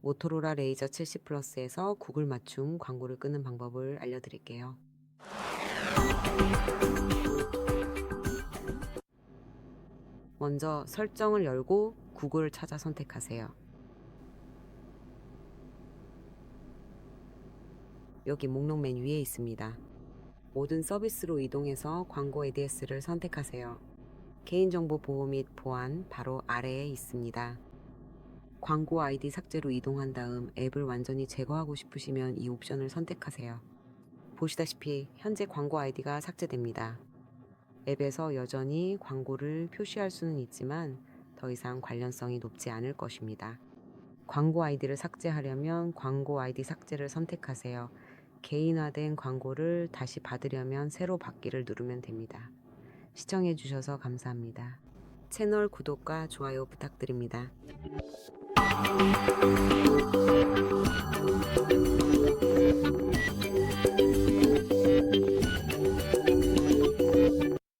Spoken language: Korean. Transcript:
모토로라 레이저 70 플러스에서 구글 맞춤 광고를 끄는 방법을 알려드릴게요. 먼저 설정을 열고 구글 찾아 선택하세요. 여기 목록 맨 위에 있습니다. 모든 서비스로 이동해서 광고 ADS를 선택하세요. 개인정보 보호 및 보안 바로 아래에 있습니다. 광고 아이디 삭제로 이동한 다음 앱을 완전히 제거하고 싶으시면 이 옵션을 선택하세요. 보시다시피 현재 광고 아이디가 삭제됩니다. 앱에서 여전히 광고를 표시할 수는 있지만 더 이상 관련성이 높지 않을 것입니다. 광고 아이디를 삭제하려면 광고 아이디 삭제를 선택하세요. 개인화된 광고를 다시 받으려면 새로 받기를 누르면 됩니다. 시청해주셔서 감사합니다. 채널 구독과 좋아요 부탁드립니다.